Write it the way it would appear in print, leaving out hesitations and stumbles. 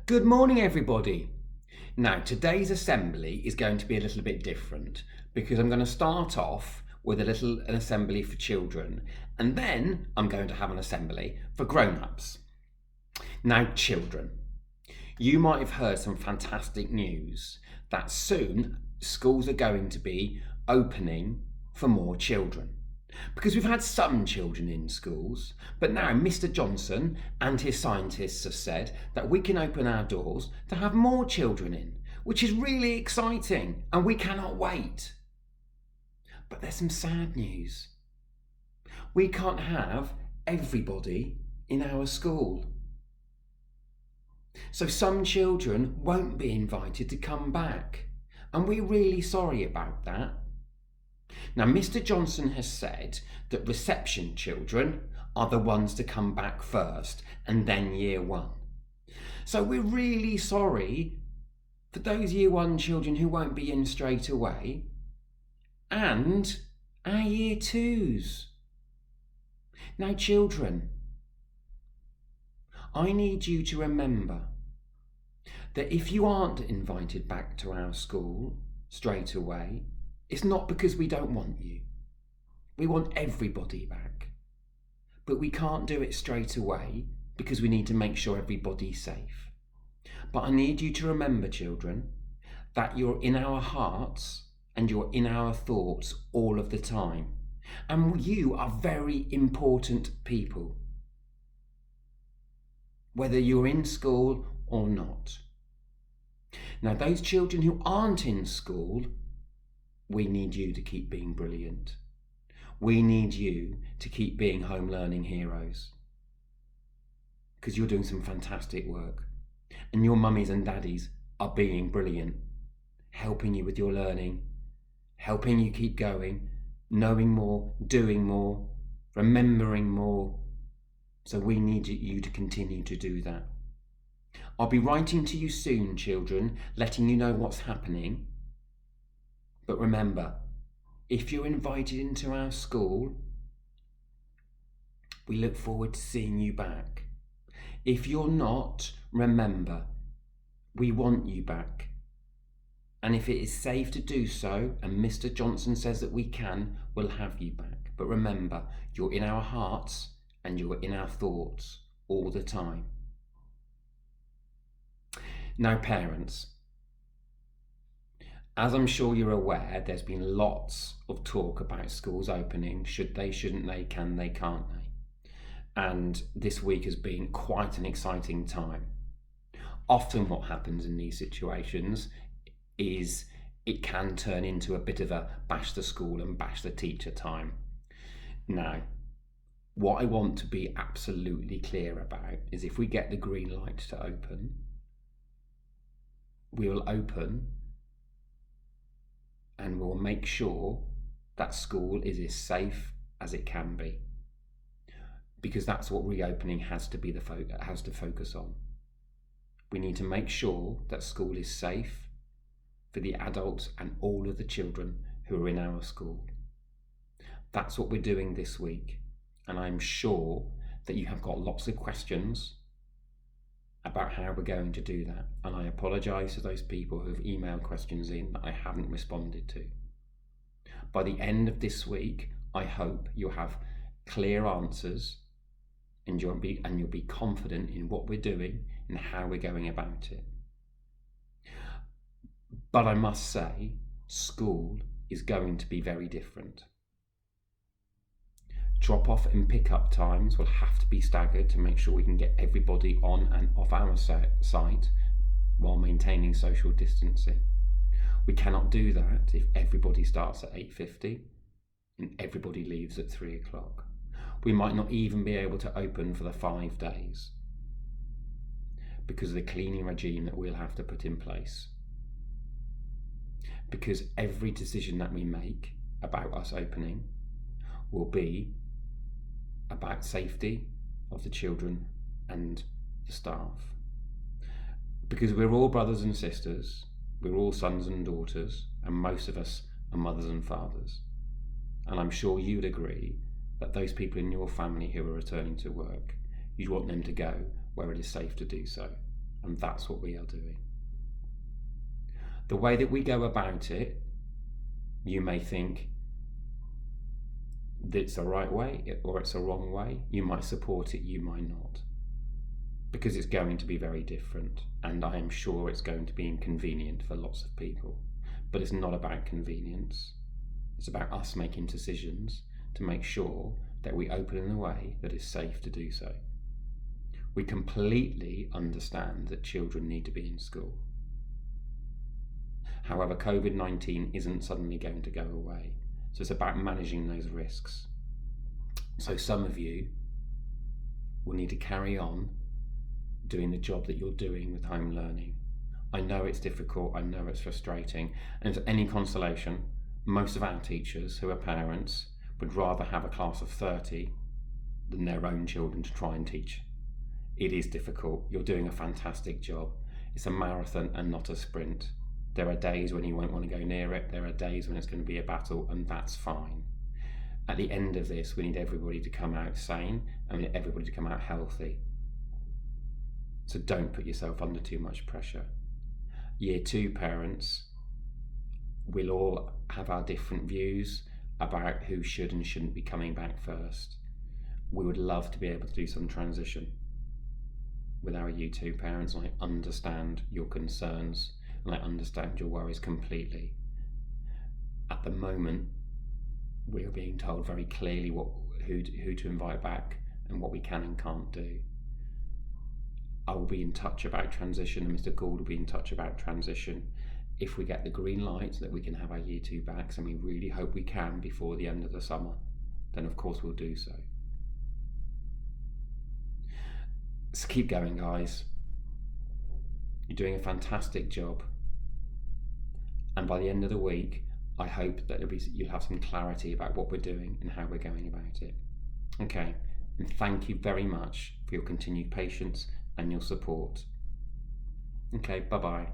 Good morning, everybody. Now, today's assembly is going to be a little bit different because I'm going to start off with an assembly for children, and then I'm going to have an assembly for grown-ups. Now, children, you might have heard some fantastic news that soon schools are going to be opening for more children. Because we've had some children in schools, but now Mr. Johnson and his scientists have said that we can open our doors to have more children in, which is really exciting and we cannot wait. But there's some sad news. We can't have everybody in our school. So some children won't be invited to come back, and we're really sorry about that. Now, Mr. Johnson has said that reception children are the ones to come back first and then year one. So we're really sorry for those year one children who won't be in straight away, and our year twos. Now, children, I need you to remember that if you aren't invited back to our school straight away, it's not because we don't want you. We want everybody back. But we can't do it straight away because we need to make sure everybody's safe. But I need you to remember, children, that you're in our hearts and you're in our thoughts all of the time. And you are very important people, whether you're in school or not. Now, those children who aren't in school, we need you to keep being brilliant. We need you to keep being home learning heroes, because you're doing some fantastic work and your mummies and daddies are being brilliant, helping you with your learning, helping you keep going, knowing more, doing more, remembering more. So we need you to continue to do that. I'll be writing to you soon, children, letting you know what's happening. But remember, if you're invited into our school, we look forward to seeing you back. If you're not, remember, we want you back. And if it is safe to do so, and Mr. Johnson says that we can, we'll have you back. But remember, you're in our hearts and you're in our thoughts all the time. Now, parents, as I'm sure you're aware, there's been lots of talk about schools opening. Should they, shouldn't they, can they, can't they? And this week has been quite an exciting time. Often what happens in these situations is it can turn into a bit of a bash the school and bash the teacher time. Now, what I want to be absolutely clear about is if we get the green light to open, we will open and we'll make sure that school is as safe as it can be, because that's what reopening has to focus on. We need to make sure that school is safe for the adults and all of the children who are in our school. That's what we're doing this week, and I'm sure that you have got lots of questions about how we're going to do that, and I apologise to those people who've emailed questions in that I haven't responded to. By the end of this week, I hope you'll have clear answers and you'll be confident in what we're doing and how we're going about it. But I must say, school is going to be very different. Drop-off and pick-up times will have to be staggered to make sure we can get everybody on and off our site while maintaining social distancing. We cannot do that if everybody starts at 8:50 and everybody leaves at 3 o'clock. We might not even be able to open for the 5 days because of the cleaning regime that we'll have to put in place. Because every decision that we make about us opening will be about safety of the children and the staff. Because we're all brothers and sisters, we're all sons and daughters, and most of us are mothers and fathers. And I'm sure you'd agree that those people in your family who are returning to work, you'd want them to go where it is safe to do so. And that's what we are doing. The way that we go about it, you may think that it's the right way or it's the wrong way. You might support it, you might not. Because it's going to be very different, and I am sure it's going to be inconvenient for lots of people. But it's not about convenience. It's about us making decisions to make sure that we open in a way that is safe to do so. We completely understand that children need to be in school. However, COVID-19 isn't suddenly going to go away. So it's about managing those risks. So some of you will need to carry on doing the job that you're doing with home learning. I know it's difficult, I know it's frustrating, and if any consolation, most of our teachers who are parents would rather have a class of 30 than their own children to try and teach. It is difficult, you're doing a fantastic job. It's a marathon and not a sprint. There are days when you won't want to go near it, there are days when it's going to be a battle, and that's fine. At the end of this, we need everybody to come out sane, and we need everybody to come out healthy. So don't put yourself under too much pressure. Year 2 parents, we'll all have our different views about who should and shouldn't be coming back first. We would love to be able to do some transition with our Year 2 parents, and I understand your concerns and I understand your worries completely. At the moment, we are being told very clearly who to invite back and what we can and can't do. I will be in touch about transition, and Mr. Gould will be in touch about transition. If we get the green light that we can have our Year 2 backs, and we really hope we can before the end of the summer, then of course we'll do so. So keep going, guys. You're doing a fantastic job. And by the end of the week, I hope that you'll have some clarity about what we're doing and how we're going about it. Okay, and thank you very much for your continued patience and your support. Okay, bye-bye.